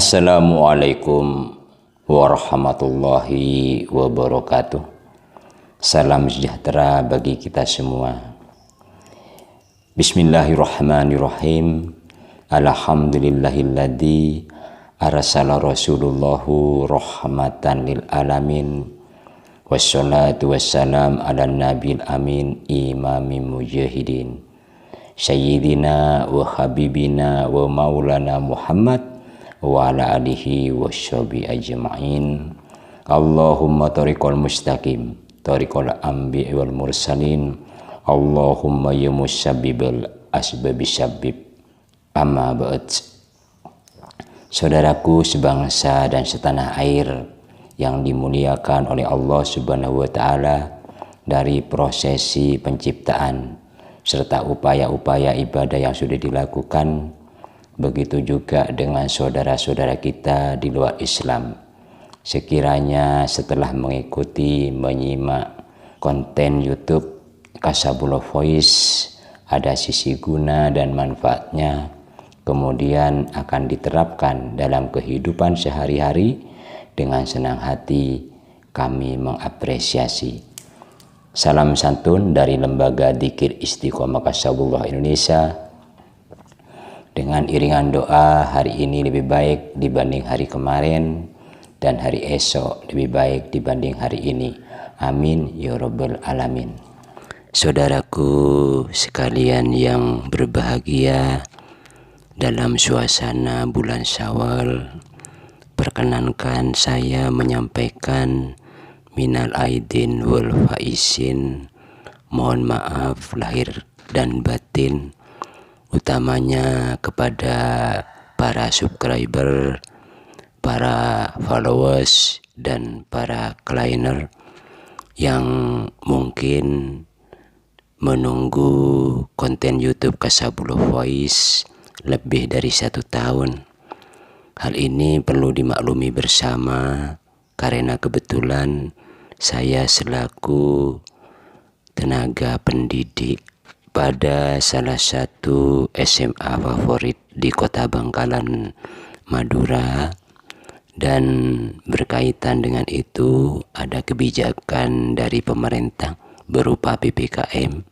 Assalamualaikum warahmatullahi wabarakatuh. Salam sejahtera bagi kita semua. Bismillahirrahmanirrahim. Alhamdulillahilladzi arsala rasulullahu rahmatan lil alamin. Wassalatu wassalam ala nabil amin imamil mujahidin. Sayyidina wa habibina wa maulana Muhammad wa ala alihi wa sahbihi ajma'in. Allahumma tariqal mustaqim tariqal anbiya wal mursalin. Allahumma ya musabbibal asbabi sabbib. Amma ba'd. Saudaraku sebangsa dan setanah air yang dimuliakan oleh Allah Subhanahu wa taala, dari prosesi penciptaan serta upaya-upaya ibadah yang sudah dilakukan, begitu juga dengan saudara-saudara kita di luar Islam. Sekiranya setelah mengikuti, menyimak konten YouTube Kasabullah Voice, ada sisi guna dan manfaatnya, kemudian akan diterapkan dalam kehidupan sehari-hari, dengan senang hati kami mengapresiasi. Salam santun dari Lembaga Dzikir Istiqomah Kasabullah Indonesia. Dengan iringan doa, hari ini lebih baik dibanding hari kemarin, dan hari esok lebih baik dibanding hari ini. Amin ya rabbal alamin. Saudaraku sekalian yang berbahagia, dalam suasana bulan Syawal, perkenankan saya menyampaikan minal aidin wal faizin, mohon maaf lahir dan batin, utamanya kepada para subscriber, para followers, dan para clienter yang mungkin menunggu konten YouTube Kasabullah Voice lebih dari 1 tahun. Hal ini perlu dimaklumi bersama, karena kebetulan saya selaku tenaga pendidik pada salah satu SMA favorit di Kota Bangkalan, Madura, dan berkaitan dengan itu ada kebijakan dari pemerintah berupa PPKM,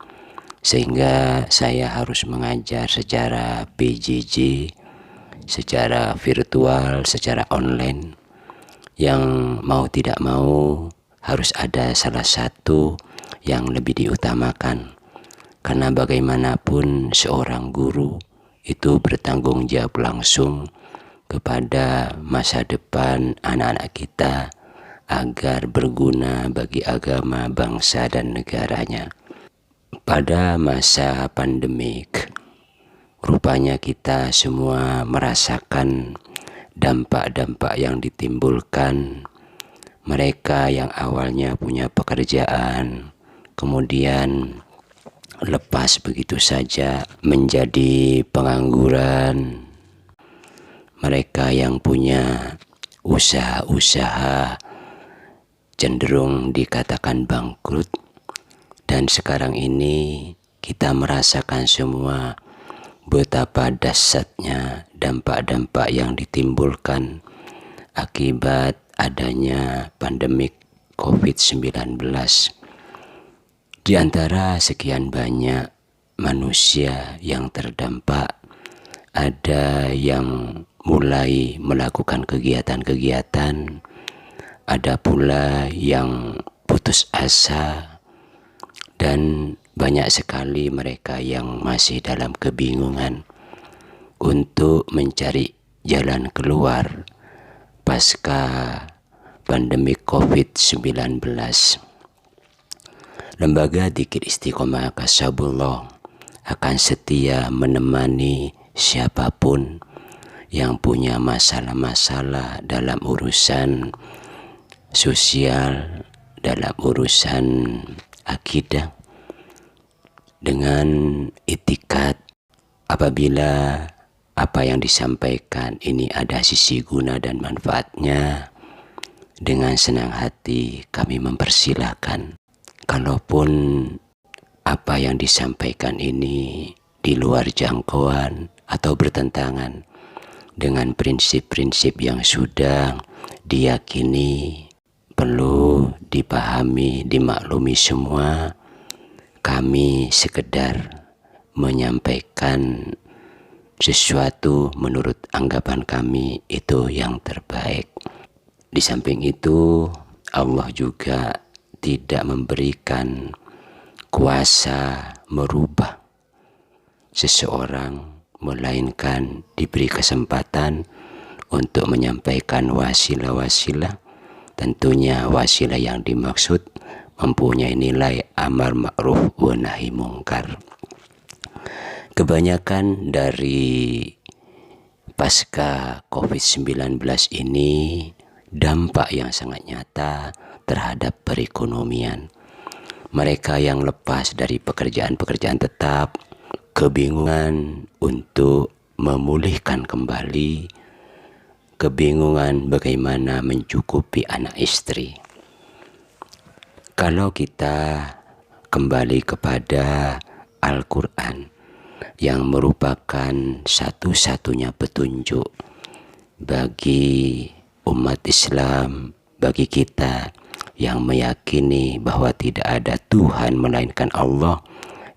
sehingga saya harus mengajar secara PJJ, secara virtual, secara online, yang mau tidak mau harus ada salah satu yang lebih diutamakan. Karena bagaimanapun seorang guru itu bertanggung jawab langsung kepada masa depan anak-anak kita agar berguna bagi agama, bangsa, dan negaranya. Pada masa pandemik, rupanya kita semua merasakan dampak-dampak yang ditimbulkan. Mereka yang awalnya punya pekerjaan, kemudian lepas begitu saja menjadi pengangguran. Mereka yang punya usaha-usaha cenderung dikatakan bangkrut. Dan sekarang ini kita merasakan semua betapa dahsyatnya dampak-dampak yang ditimbulkan akibat adanya pandemik COVID-19. Di antara sekian banyak manusia yang terdampak, ada yang mulai melakukan kegiatan-kegiatan, ada pula yang putus asa, dan banyak sekali mereka yang masih dalam kebingungan untuk mencari jalan keluar pasca pandemi COVID-19. Lembaga Dzikir Istiqomah Kasabullah akan setia menemani siapapun yang punya masalah-masalah dalam urusan sosial, dalam urusan akidah, dengan itikat apabila apa yang disampaikan ini ada sisi guna dan manfaatnya, dengan senang hati kami mempersilahkan. Kalaupun apa yang disampaikan ini di luar jangkauan atau bertentangan dengan prinsip-prinsip yang sudah diyakini, perlu dipahami, dimaklumi semua. Kami sekedar menyampaikan sesuatu menurut anggapan kami itu yang terbaik. Di samping itu, Allah juga tidak memberikan kuasa merubah seseorang, melainkan diberi kesempatan untuk menyampaikan wasilah-wasilah. Tentunya wasilah yang dimaksud mempunyai nilai amar ma'ruf wa nahi mungkar. Kebanyakan dari pasca COVID-19 ini dampak yang sangat nyata terhadap perekonomian. Mereka yang lepas dari pekerjaan-pekerjaan tetap, kebingungan untuk memulihkan kembali, kebingungan bagaimana mencukupi anak istri. Kalau kita kembali kepada Al-Quran yang merupakan satu-satunya petunjuk bagi umat Islam, bagi kita yang meyakini bahwa tidak ada Tuhan melainkan Allah,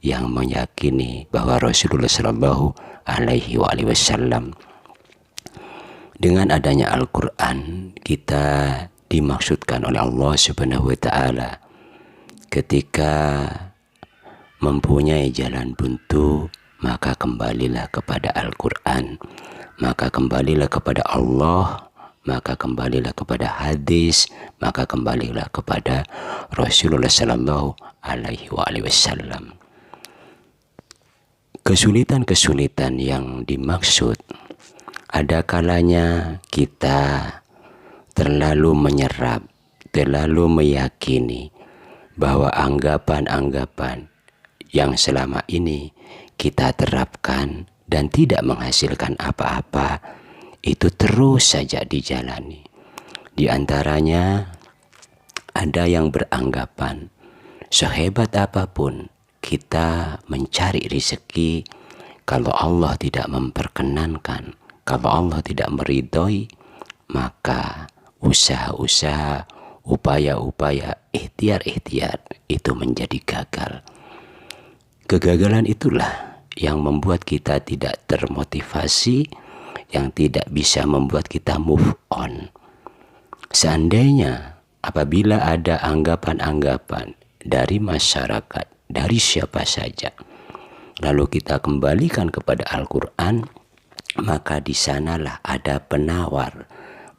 yang meyakini bahwa Rasulullah Shallallahu Alaihi Wasallam. Dengan adanya Al-Quran, kita dimaksudkan oleh Allah Subhanahu Wa Taala ketika mempunyai jalan buntu, maka kembalilah kepada Al-Quran, maka kembalilah kepada Allah, maka kembalilah kepada hadis, maka kembalilah kepada Rasulullah Sallallahu Alaihi Wasallam. Kesulitan-kesulitan yang dimaksud, ada kalanya kita terlalu menyerap, terlalu meyakini bahwa anggapan-anggapan yang selama ini kita terapkan dan tidak menghasilkan apa-apa, itu terus saja dijalani. Di antaranya ada yang beranggapan sehebat apapun kita mencari rezeki, kalau Allah tidak memperkenankan, kalau Allah tidak meridhoi, maka usaha-usaha, upaya-upaya, ikhtiar-ikhtiar itu menjadi gagal. Kegagalan itulah yang membuat kita tidak termotivasi, yang tidak bisa membuat kita move on. Seandainya apabila ada anggapan-anggapan dari masyarakat, dari siapa saja, lalu kita kembalikan kepada Al-Quran, maka di sanalah ada penawar,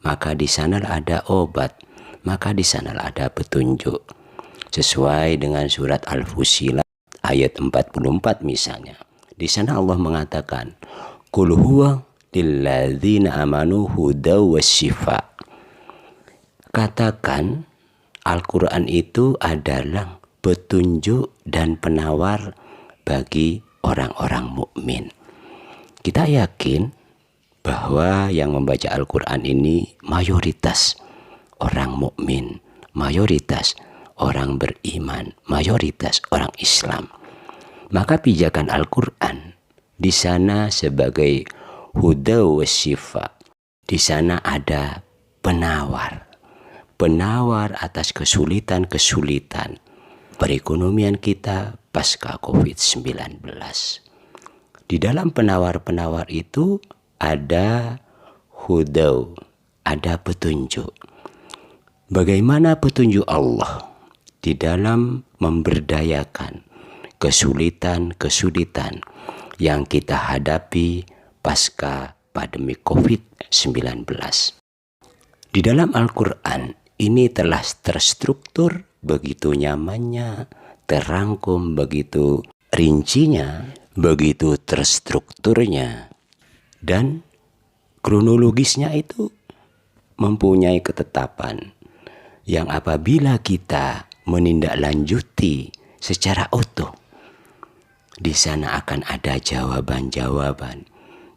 maka di sanalah ada obat, maka di sanalah ada petunjuk. Sesuai dengan surat Al-Fussilat ayat 44 misalnya. Di sana Allah mengatakan, Qul huwa lilladzina amanu hudaw wasyifa. Katakan Al-Quran itu adalah petunjuk dan penawar bagi orang-orang mukmin. Kita yakin bahwa yang membaca Al-Quran ini mayoritas orang mukmin, mayoritas orang beriman, mayoritas orang Islam. Maka pijakan Al-Quran di sana sebagai huda wasyifa. Di sana ada penawar, penawar atas kesulitan-kesulitan perekonomian kita pasca COVID-19. Di dalam penawar-penawar itu ada hudaw, ada petunjuk. Bagaimana petunjuk Allah di dalam memberdayakan kesulitan-kesulitan yang kita hadapi pasca pandemi COVID-19. Di dalam Al-Quran ini telah terstruktur begitu nyamannya, terangkum begitu rincinya, begitu terstrukturnya, dan kronologisnya itu mempunyai ketetapan yang apabila kita menindaklanjuti secara utuh, di sana akan ada jawaban-jawaban,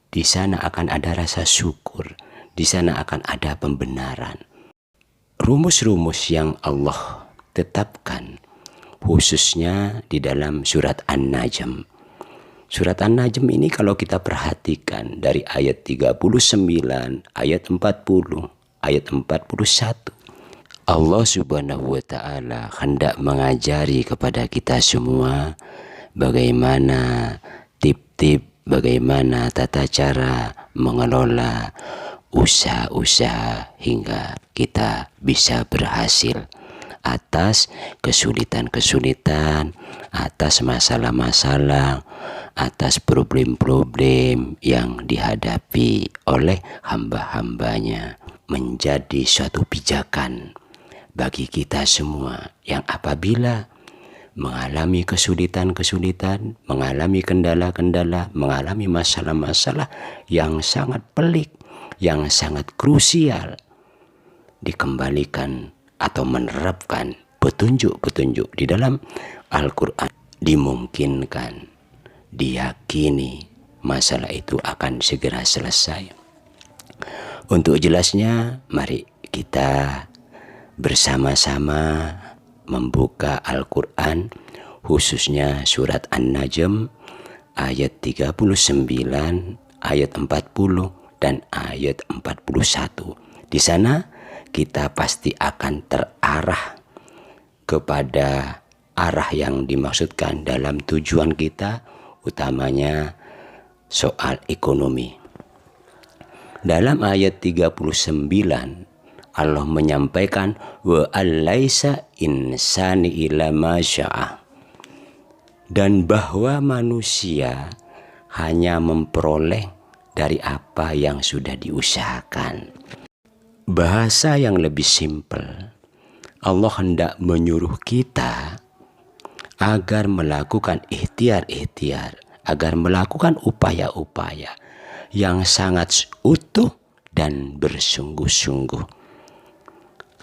di sana akan ada rasa syukur, di sana akan ada pembenaran. Rumus-rumus yang Allah tetapkan, khususnya di dalam surat An-Najm, Surat An-Najm ini kalau kita perhatikan dari ayat 39, ayat 40, ayat 41, Allah Subhanahu wa Ta'ala hendak mengajari kepada kita semua bagaimana tip-tip, bagaimana tata cara mengelola usaha-usaha hingga kita bisa berhasil atas kesulitan-kesulitan, atas masalah-masalah, atas problem-problem yang dihadapi oleh hamba-hambanya, menjadi suatu pijakan bagi kita semua yang apabila mengalami kesulitan-kesulitan, mengalami kendala-kendala, mengalami masalah-masalah yang sangat pelik, yang sangat krusial, dikembalikan atau menerapkan petunjuk-petunjuk di dalam Al-Quran, dimungkinkan, diyakini masalah itu akan segera selesai. Untuk jelasnya, mari kita bersama-sama membuka Al-Quran, khususnya surat An-Najm ayat 39, ayat 40 dan ayat 41. Di sana kita pasti akan terarah kepada arah yang dimaksudkan dalam tujuan kita, utamanya soal ekonomi. Dalam ayat 39 Allah menyampaikan wa alaisa insani ila ma syaa, dan bahwa manusia hanya memperoleh dari apa yang sudah diusahakan. Bahasa yang lebih simpel, Allah hendak menyuruh kita agar melakukan ikhtiar-ikhtiar, agar melakukan upaya-upaya yang sangat utuh dan bersungguh-sungguh.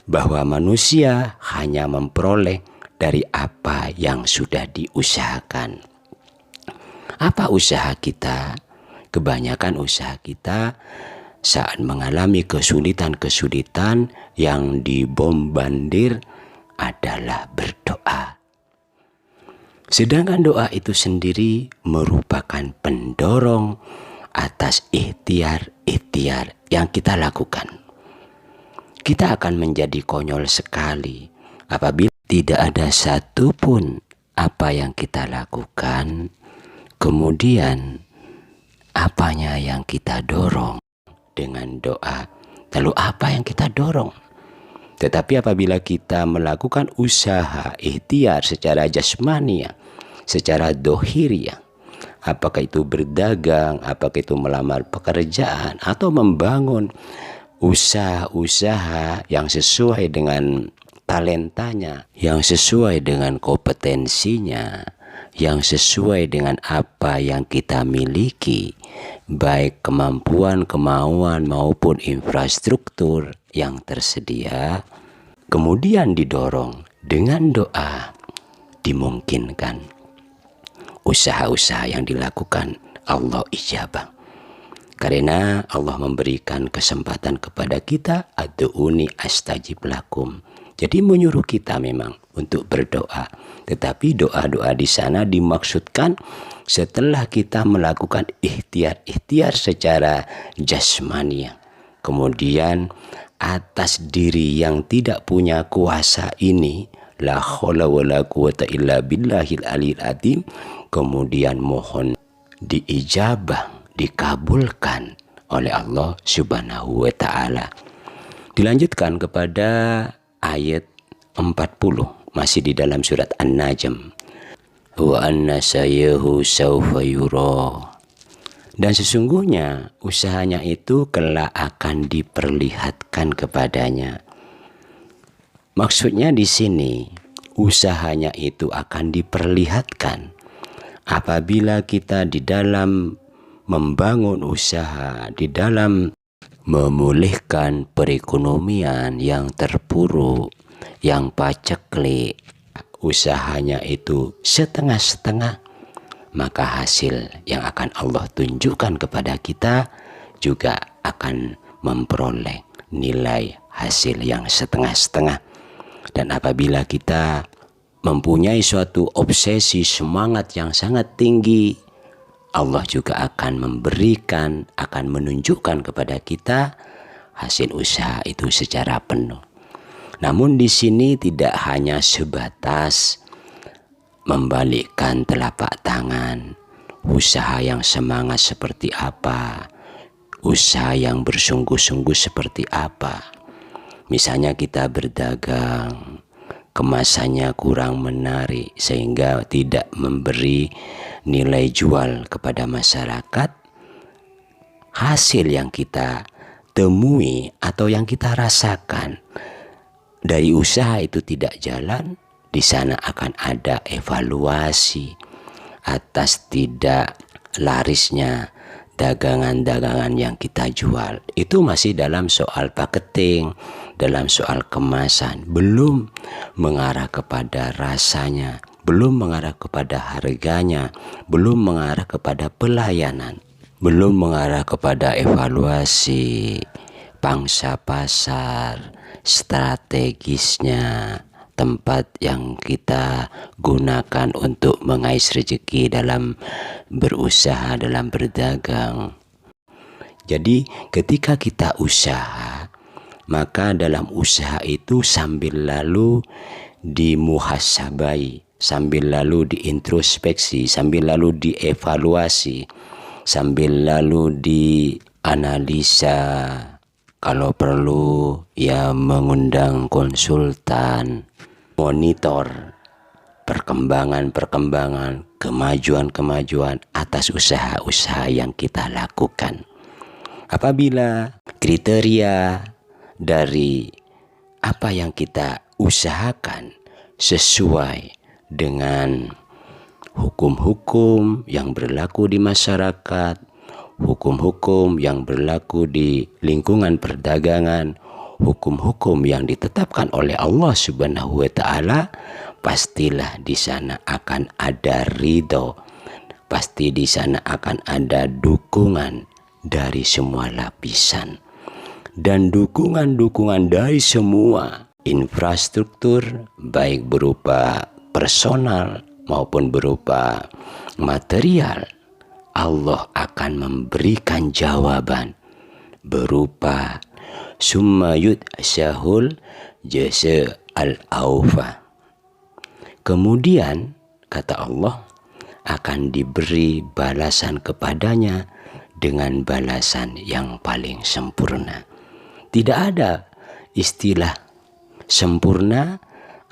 Bahwa manusia hanya memperoleh dari apa yang sudah diusahakan. Apa usaha kita? Kebanyakan usaha kita saat mengalami kesulitan-kesulitan yang dibombardir adalah berdoa. Sedangkan doa itu sendiri merupakan pendorong atas ikhtiar-ikhtiar yang kita lakukan. Kita akan menjadi konyol sekali apabila tidak ada satupun apa yang kita lakukan, kemudian apanya yang kita dorong dengan doa. Lalu apa yang kita dorong? Tetapi apabila kita melakukan usaha ikhtiar secara jasmani, secara dohiriyah, apakah itu berdagang, apakah itu melamar pekerjaan, atau membangun usaha-usaha yang sesuai dengan talentanya, yang sesuai dengan kompetensinya, yang sesuai dengan apa yang kita miliki, baik kemampuan, kemauan maupun infrastruktur yang tersedia, kemudian didorong dengan doa, dimungkinkan usaha-usaha yang dilakukan Allah ijabah. Karena Allah memberikan kesempatan kepada kita, ad'uni astajib lakum. Jadi menyuruh kita memang untuk berdoa. Tetapi doa-doa di sana dimaksudkan setelah kita melakukan ikhtiar-ikhtiar secara jasmani. Kemudian atas diri yang tidak punya kuasa ini, la haula wala quwata illa billahil aliyil azim, kemudian mohon diijabah, dikabulkan oleh Allah Subhanahu wa Ta'ala. Dilanjutkan kepada ayat 40, masih di dalam surat An-Najm. Wa anna sayahu sawfa yura, dan sesungguhnya usahanya itu kelak akan diperlihatkan kepadanya. Maksudnya di sini usahanya itu akan diperlihatkan apabila kita di dalam membangun usaha, di dalam memulihkan perekonomian yang terpuruk, yang paceklik, usahanya itu setengah-setengah, maka hasil yang akan Allah tunjukkan kepada kita juga akan memperoleh nilai hasil yang setengah-setengah. Dan apabila kita mempunyai suatu obsesi semangat yang sangat tinggi Allah juga akan memberikan, akan menunjukkan kepada kita hasil usaha itu secara penuh. Namun di sini tidak hanya sebatas membalikkan telapak tangan, usaha yang semangat seperti apa, usaha yang bersungguh-sungguh seperti apa. Misalnya kita berdagang, kemasannya kurang menarik sehingga tidak memberi nilai jual kepada masyarakat, hasil yang kita temui atau yang kita rasakan dari usaha itu tidak jalan, di sana akan ada evaluasi atas tidak larisnya dagangan-dagangan yang kita jual. Itu masih dalam soal paketing, dalam soal kemasan, belum mengarah kepada rasanya, belum mengarah kepada harganya, belum mengarah kepada pelayanan, belum mengarah kepada evaluasi pangsa pasar, strategisnya, tempat yang kita gunakan untuk mengais rezeki dalam berusaha, dalam berdagang. Jadi ketika kita usaha, maka dalam usaha itu sambil lalu dimuhasabai, sambil lalu diintrospeksi, sambil lalu dievaluasi, sambil lalu dianalisa, kalau perlu ya mengundang konsultan, monitor perkembangan-perkembangan, kemajuan-kemajuan atas usaha-usaha yang kita lakukan. Apabila kriteria dari apa yang kita usahakan sesuai dengan hukum-hukum yang berlaku di masyarakat, hukum-hukum yang berlaku di lingkungan perdagangan, hukum-hukum yang ditetapkan oleh Allah Subhanahu wa taala, pastilah di sana akan ada ridho, pasti di sana akan ada dukungan dari semua lapisan dan dukungan-dukungan dari semua infrastruktur, baik berupa personal maupun berupa material. Allah akan memberikan jawaban berupa summa yud'syahul jasa al-awfa. Kemudian kata Allah akan diberi balasan kepadanya dengan balasan yang paling sempurna. Tidak ada istilah sempurna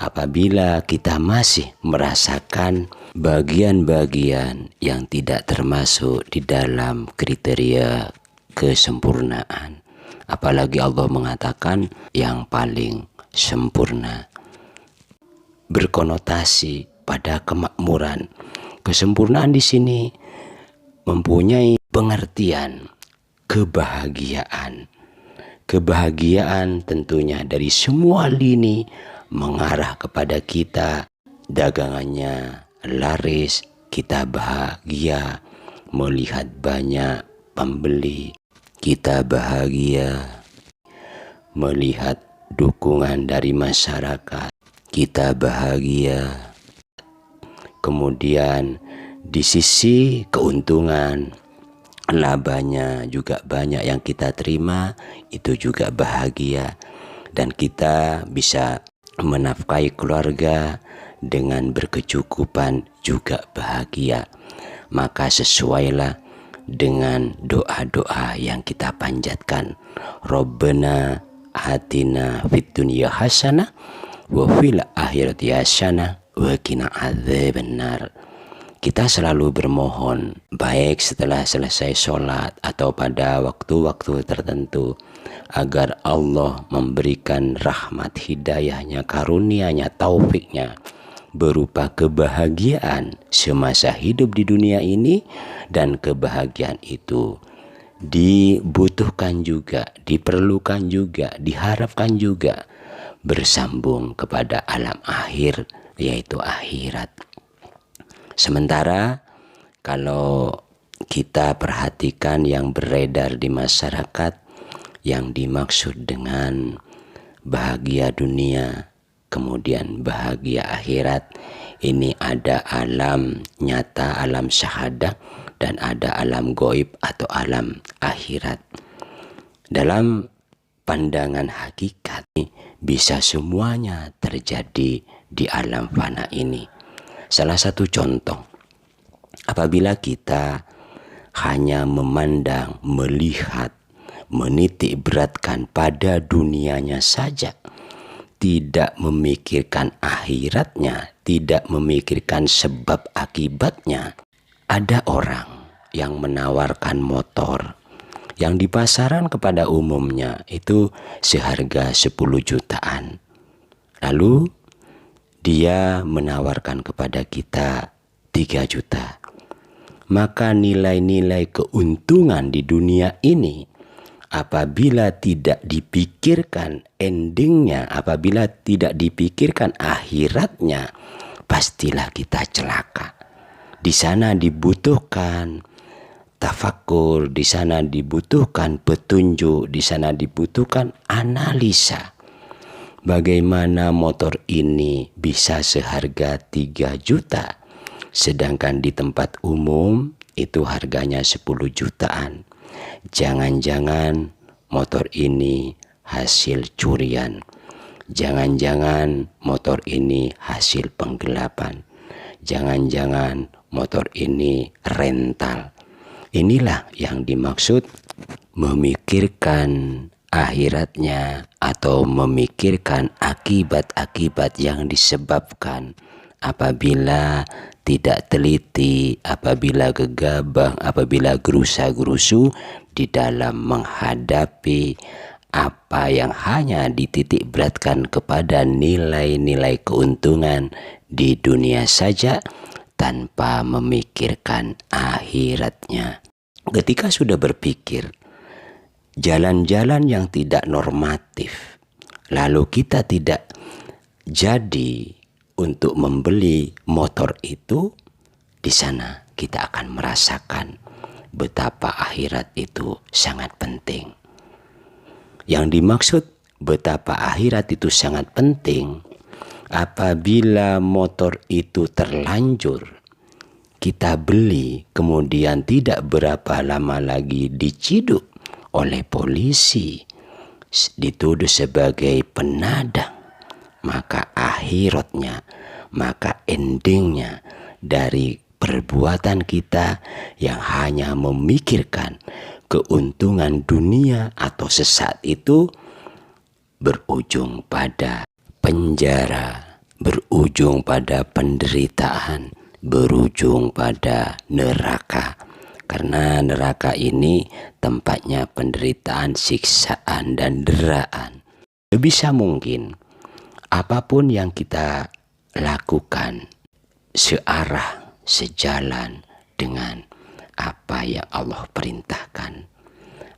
apabila kita masih merasakan bagian-bagian yang tidak termasuk di dalam kriteria kesempurnaan. Apalagi Allah mengatakan yang paling sempurna, berkonotasi pada kemakmuran. Kesempurnaan di sini mempunyai pengertian kebahagiaan. Kebahagiaan tentunya dari semua lini mengarah kepada kita, dagangannya laris, kita bahagia melihat banyak pembeli, kita bahagia melihat dukungan dari masyarakat, kita bahagia. Kemudian di sisi keuntungan, labanya juga banyak yang kita terima, itu juga bahagia. Dan kita bisa menafkahi keluarga dengan berkecukupan juga bahagia. Maka sesuailah dengan doa-doa yang kita panjatkan. Rabbana atina fid dunya hasanah wa fil akhirati hasanah wa qina adzabannar. Kita selalu bermohon, baik setelah selesai sholat atau pada waktu-waktu tertentu, agar Allah memberikan rahmat hidayahnya, karunianya, taufiknya, berupa kebahagiaan semasa hidup di dunia ini. Dan kebahagiaan itu dibutuhkan juga, diperlukan juga, diharapkan juga bersambung kepada alam akhir, yaitu akhirat. Sementara kalau kita perhatikan yang beredar di masyarakat, yang dimaksud dengan bahagia dunia kemudian bahagia akhirat. Ini ada alam nyata, alam syahadah, dan ada alam goib atau alam akhirat. Dalam pandangan hakikat bisa semuanya terjadi di alam fana ini. Salah satu contoh, apabila kita hanya memandang, melihat, menitik beratkan pada dunianya saja, tidak memikirkan akhiratnya, tidak memikirkan sebab akibatnya. Ada orang yang menawarkan motor yang di pasaran kepada umumnya itu seharga 10 jutaan. Lalu dia menawarkan kepada kita 3 juta. Maka nilai-nilai keuntungan di dunia ini, apabila tidak dipikirkan endingnya, apabila tidak dipikirkan akhiratnya, pastilah kita celaka. Di sana dibutuhkan tafakkur, di sana dibutuhkan petunjuk, di sana dibutuhkan analisa. Bagaimana motor ini bisa seharga 3 juta, sedangkan di tempat umum itu harganya 10 jutaan. Jangan-jangan motor ini hasil curian. Jangan-jangan motor ini hasil penggelapan. Jangan-jangan motor ini rental. Inilah yang dimaksud memikirkan akhiratnya atau memikirkan akibat-akibat yang disebabkan apabila tidak teliti, apabila gegabah, apabila gerusa-gerusu di dalam menghadapi apa yang hanya dititik beratkan kepada nilai-nilai keuntungan di dunia saja tanpa memikirkan akhiratnya. Ketika sudah berpikir jalan-jalan yang tidak normatif, lalu kita tidak jadi untuk membeli motor itu, di sana kita akan merasakan betapa akhirat itu sangat penting. Yang dimaksud betapa akhirat itu sangat penting, apabila motor itu terlanjur kita beli, kemudian tidak berapa lama lagi diciduk oleh polisi, dituduh sebagai penadang, maka akhiratnya, maka endingnya dari perbuatan kita yang hanya memikirkan keuntungan dunia atau sesaat itu berujung pada penjara, berujung pada penderitaan, berujung pada neraka. Karena neraka ini tempatnya penderitaan, siksaan, dan deraan. Sebisa mungkin apapun yang kita lakukan searah, sejalan dengan apa yang Allah perintahkan,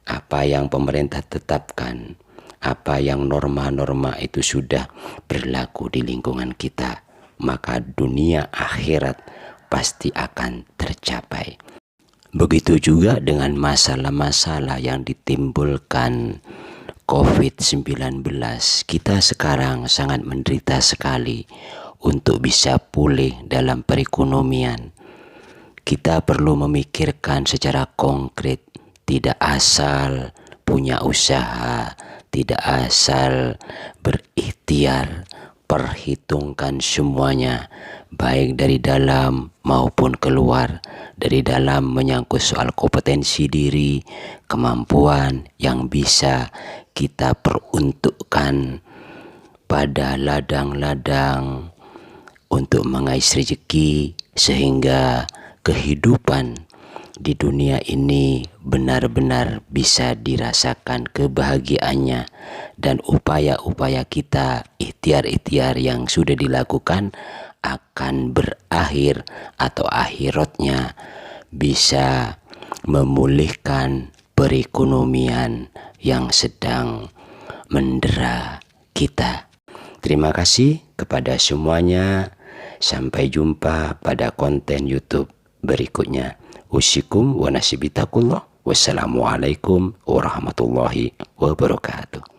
apa yang pemerintah tetapkan, apa yang norma-norma itu sudah berlaku di lingkungan kita, maka dunia akhirat pasti akan tercapai. Begitu juga dengan masalah-masalah yang ditimbulkan COVID-19. Kita sekarang sangat menderita sekali untuk bisa pulih dalam perekonomian. Kita perlu memikirkan secara konkret, tidak asal punya usaha, tidak asal berikhtiar, perhitungkan semuanya, baik dari dalam maupun keluar. Dari dalam menyangkut soal kompetensi diri, kemampuan yang bisa kita peruntukkan pada ladang-ladang untuk mengais rezeki, sehingga kehidupan di dunia ini benar-benar bisa dirasakan kebahagiaannya, dan upaya-upaya kita, ikhtiar-ikhtiar yang sudah dilakukan akan berakhir atau akhiratnya bisa memulihkan perekonomian yang sedang mendera kita. Terima kasih kepada semuanya. Sampai jumpa pada konten YouTube berikutnya. Usikum wa nasibitakullah. Wassalamualaikum warahmatullahi wabarakatuh.